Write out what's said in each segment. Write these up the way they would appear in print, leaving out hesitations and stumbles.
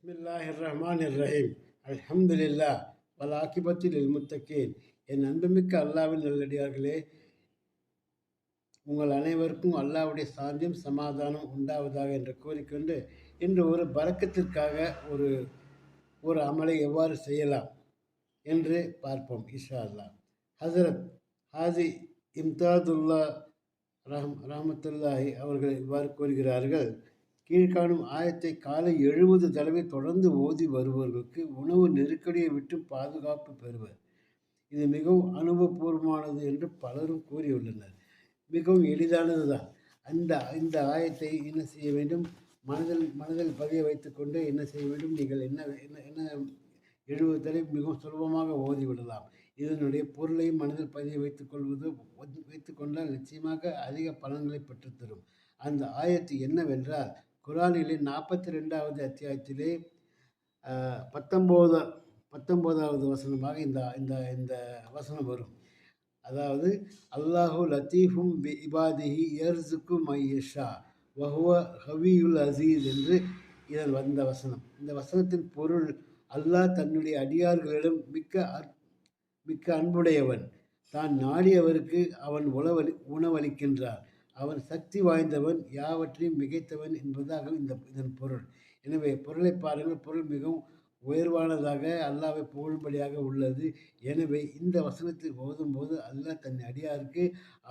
பிஸ்மில்லாஹிர் ரஹ்மானிர் ரஹீம். அல்ஹம்துலில்லா வல் ஆகிபத்து லில் முத்தகீன். என் அன்புமிக்க அல்லாஹ்வின் நல்லடியார்களே, உங்கள் அனைவருக்கும் அல்லாஹ்வுடைய சாந்தியும் சமாதானம் உண்டாவதாக என்று கூறிக்கொண்டு, இன்று ஒரு பரக்கத்திற்காக ஒரு ஒரு அமலை எவ்வாறு செய்யலாம் என்று பார்ப்போம் இன்ஷா அல்லாஹ். ஹசரத் ஹாஜி இம்தாதுல்லா ரஹமத்துல்லாஹி அவர்கள் இவ்வாறு கூறுகிறார்கள்: கீழ்காணும் ஆயத்தை காலை 70 தடவை தொடர்ந்து ஓதி வருபவர்களுக்கு உணவு நெருக்கடியை விட்டு பாதுகாப்பு பெறுவர். இது மிகவும் அனுபவபூர்வமானது என்று பலரும் கூறியுள்ளனர். மிகவும் எளிதானது தான். அந்த இந்த ஆயத்தை என்ன செய்ய வேண்டும்? மனதில் பதிய வைத்துக்கொண்டு என்ன செய்ய வேண்டும்? நீங்கள் என்ன என்ன என்ன 70 தடவை மிகவும் சுலபமாக ஓதிவிடலாம். இதனுடைய பொருளையும் மனதில் பதிய வைத்துக்கொண்டால் நிச்சயமாக அதிக பலன்களை பெற்றுத்தரும். அந்த ஆயத்து என்னவென்றால், குரானிலே 42வது அத்தியாயத்திலே 19வது வசனமாக இந்த இந்த இந்த வசனம் வரும். அதாவது, அல்லாஹு லத்தீஃபும் பி இபாதிஹி யர்சுக்கு மையஷா வஹுவ ஹவியுல் அசீஸ் என்று இதில் வந்த வசனம். இந்த வசனத்தின் பொருள், அல்லாஹ் தன்னுடைய அடியார்களிடம் மிக்க அன்புடையவன், தான் நாடியவருக்கு அவன் உணவளிக்கின்றார், அவன் சக்தி வாய்ந்தவன், யாவற்றையும் மிகைத்தவன் என்பதாகும் இதன் பொருள். எனவே பொருளை பாருங்கள். பொருள் மிகவும் உயர்வானதாக, அல்லாஹ்வை புகழும்படியாக உள்ளது. எனவே இந்த வசனத்தை ஓதும்போது அல்லாஹ் தன் அடியாருக்கு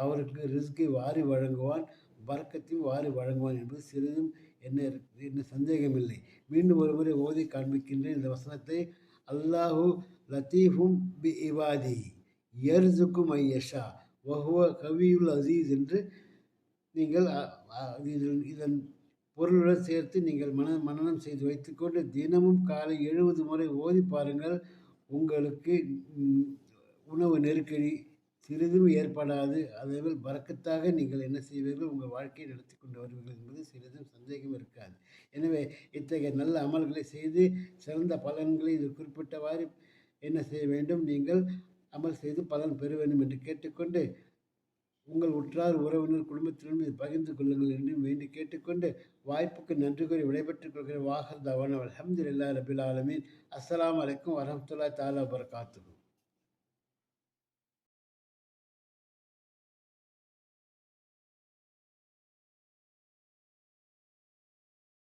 அவருக்கு ரிஸ்கை வாரி வழங்குவான், பரக்கத்தையும் வாரி வழங்குவான் என்பது சிறிதும் என்ன சந்தேகமில்லை. மீண்டும் ஒருமுறை ஓதி காண்பிக்கின்றேன் இந்த வசனத்தை. அல்லாஹு லத்தீஃபும் பி இபாதி யர்சுக்கு மையஷா வஹுவ கவியுல் அசீஸ் என்று நீங்கள் இதன் பொருளுடன் சேர்த்து நீங்கள் மனனம் செய்து வைத்துக்கொண்டு தினமும் காலை 70 முறை ஓதி பாருங்கள். உங்களுக்கு உணவு நெருக்கடி சிறிதும் ஏற்படாது. அதேபோல் பரக்கத்தாக நீங்கள் என்ன செய்வீர்கள்? உங்கள் வாழ்க்கையை நடத்தி கொண்டு வருவீர்கள் என்பது சிறிதும் சந்தேகம் இருக்காது. எனவே இத்தகைய நல்ல அமல்களை செய்து சிறந்த பலன்களை இது குறிப்பிட்டவாறு என்ன செய்ய வேண்டும்? நீங்கள் அமல் செய்து பலன் பெற வேண்டும் என்று கேட்டுக்கொண்டு, உங்கள் உற்றார் உறவினர் குடும்பத்தினரும் இதை பகிர்ந்து கொள்ளுங்கள் என்று வேண்டி கேட்டுக்கொண்டு, வாய்ப்புக்கு நன்றி கூறி விடைபெற்றுக் கொள்கிற வாஹர் தவானா அல்ஹம்துலில்லாஹி ரபில் ஆலமீன். அஸ்ஸலாமு அலைக்கும் வரஹ்மத்துல்லாஹி தஆலா வபரகாத்துஹு.